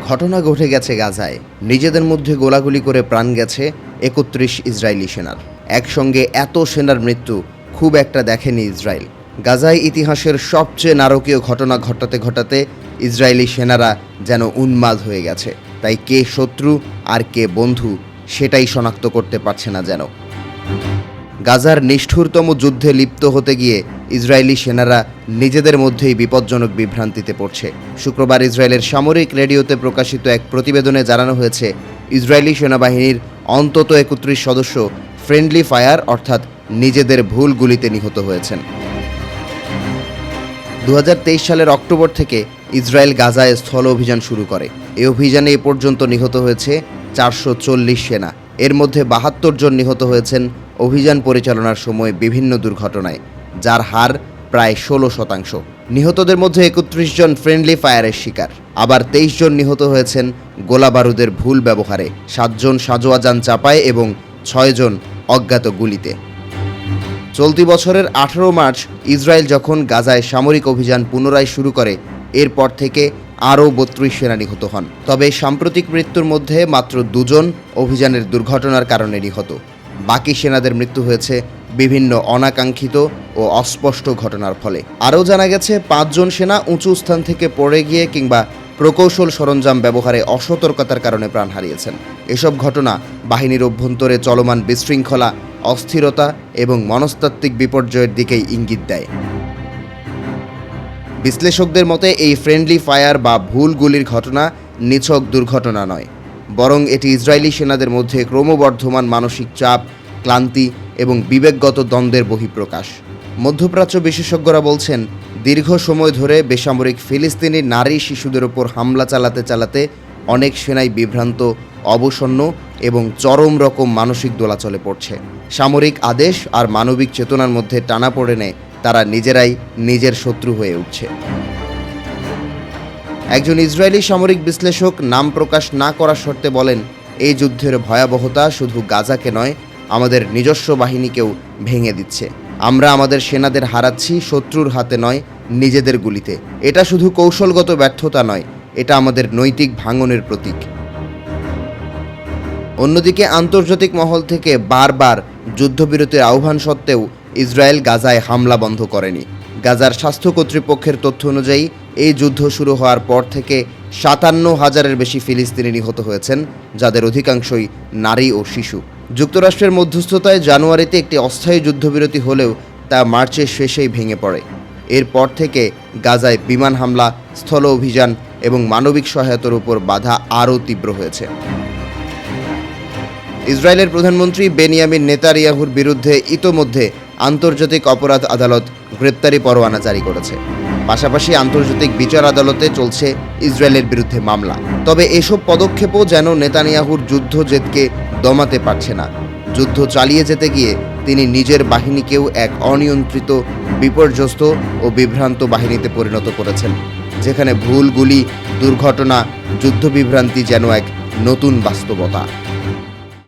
ঘটনা ঘটে গেছে গাজায়। নিজেদের মধ্যে গোলাগুলি করে প্রাণ গেছে ৩১ ইসরায়েলি সেনার। একসঙ্গে এত সেনার মৃত্যু খুব একটা দেখেনি ইসরায়েল। গাজায় ইতিহাসের সবচেয়ে নারকীয় ঘটনা ঘটাতে ইসরায়েলি সেনারা যেন উন্মাদ হয়ে গেছে। তাই কে শত্রু আর কে বন্ধু সেটাই শনাক্ত করতে পারছে না যেন। গাজার নিষ্ঠুরতম যুদ্ধে লিপ্ত হতে গিয়ে ইসরায়েলি সেনারা নিজেদের মধ্যেই বিপজ্জনক বিভ্রান্তিতে পড়ছে। শুক্রবার ইসরায়েলের সামরিক রেডিওতে প্রকাশিত এক প্রতিবেদনে জানানো হয়েছে, ইসরায়েলি সেনাবাহিনীর অন্তত ৩১ সদস্য ফ্রেন্ডলি ফায়ার অর্থাৎ নিজেদের ভুল গুলিতে নিহত হয়েছেন। ২০২৩ সালের অক্টোবর থেকে ইসরায়েল গাজায় স্থল অভিযান শুরু করে। এই অভিযানে এ পর্যন্ত নিহত হয়েছে ৪৪০ সেনা। এর মধ্যে ৭২ জন নিহত হয়েছেন অভিযান পরিচালনার সময় বিভিন্ন দুর্ঘটনায়, যার হার প্রায় ১৬%। নিহতদের মধ্যে ৩১ জন ফ্রেন্ডলি ফায়ারের শিকার। আবার ২৩ জন নিহত হয়েছেন গোলাবারুদের ভুল ব্যবহারে, ৭ জন সাজোয়া যান চাপায় এবং ৬ জন অজ্ঞাত গুলিতে। চলতি বছরের ১৮ মার্চ ইসরায়েল যখন গাজায় সামরিক অভিযান পুনরায় শুরু করে, এরপর থেকে আরও ৩২ সেনা নিহত হন। তবে সাম্প্রতিক মৃত্যুর মধ্যে মাত্র ২ জন অভিযানের দুর্ঘটনার কারণে নিহত। বাকি সেনাদের মৃত্যু হয়েছে বিভিন্ন অনাকাঙ্ক্ষিত ও অস্পষ্ট ঘটনার ফলে। আরও জানা গেছে ৫ জন সেনা উঁচু স্থান থেকে পড়ে গিয়ে কিংবা প্রকৌশল সরঞ্জাম ব্যবহারে অসতর্কতার কারণে প্রাণ হারিয়েছেন। এসব ঘটনা বাহিনীর অভ্যন্তরে চলমান বিশৃঙ্খলা, অস্থিরতা এবং মনস্তাত্ত্বিক বিপর্যয়ের দিকেই ইঙ্গিত দেয়। বিশ্লেষকদের মতে এই ফ্রেন্ডলি ফায়ার বা ভুল গুলির ঘটনা নিছক দুর্ঘটনা নয়, বরং এটি ইসরায়েলি সেনাদের মধ্যে ক্রমবর্ধমান মানসিক চাপ, ক্লান্তি এবং বিবেকগত দ্বন্দ্বের বহিঃপ্রকাশ। মধ্যপ্রাচ্য বিশেষজ্ঞরা বলছেন, দীর্ঘ সময় ধরে বেসামরিক ফিলিস্তিনি নারী শিশুদের ওপর হামলা চালাতে অনেক সেনাই বিভ্রান্ত, অবসন্ন এবং চরম রকম মানসিক দোলাচলে পড়ছে। সামরিক আদেশ আর মানবিক চেতনার মধ্যে টানাপোড়েনে তারা নিজেরাই নিজের শত্রু হয়ে উঠছে। একজন ইসরায়েলি সামরিক বিশ্লেষক নাম প্রকাশ না করার শর্তে বলেন, এই যুদ্ধের ভয়াবহতা শুধু গাজাকে নয়, আমাদের নিজস্ব বাহিনীকেও ভেঙে দিচ্ছে। আমরা আমাদের সেনাদের হারাচ্ছি শত্রুর হাতে নয়, নিজেদের গুলিতে। এটা শুধু কৌশলগত ব্যর্থতা নয়, এটা আমাদের নৈতিক ভাঙনের প্রতীক। অন্যদিকে আন্তর্জাতিক মহল থেকে বারবার যুদ্ধবিরতির আহ্বান সত্ত্বেও ইসরায়েল গাজায় হামলা বন্ধ করেনি। গাজার স্বাস্থ্য কর্তৃপক্ষের তথ্য অনুযায়ী এই যুদ্ধ শুরু হওয়ার পর থেকে ৫৭,০০০-এর বেশি ফিলিস্তিনি নিহত হয়েছেন, যাদের অধিকাংশই নারী ও শিশু। যুক্তরাষ্ট্রের মধ্যস্থতায় জানুয়ারিতে একটি অস্থায়ী যুদ্ধবিরতি হলেও তা মার্চের শেষেই ভেঙে পড়ে। এরপর থেকে গাজায় বিমান হামলা, স্থল অভিযান এবং মানবিক সহায়তার উপর বাধা আরও তীব্র হয়েছে। ইসরায়েলের প্রধানমন্ত্রী বেনিয়ামিন নেতানিয়াহুর বিরুদ্ধে ইতোমধ্যে আন্তর্জাতিক অপরাধ আদালত গ্রেপ্তারি পরোয়ানা জারি করেছে। পাশাপাশি আন্তর্জাতিক বিচার আদালতে চলছে ইসরায়েলের বিরুদ্ধে মামলা। তবে এসব পদক্ষেপও যেন নেতানিয়াহুর যুদ্ধজেদকে দমাতে পারছে না। যুদ্ধ চালিয়ে যেতে গিয়ে তিনি নিজের বাহিনীকেও এক অনিয়ন্ত্রিত, বিপর্যস্ত ও বিভ্রান্ত বাহিনীতে পরিণত করেছেন, যেখানে ভুল গুলি, দুর্ঘটনা, যুদ্ধবিভ্রান্তি যেন এক নতুন বাস্তবতা।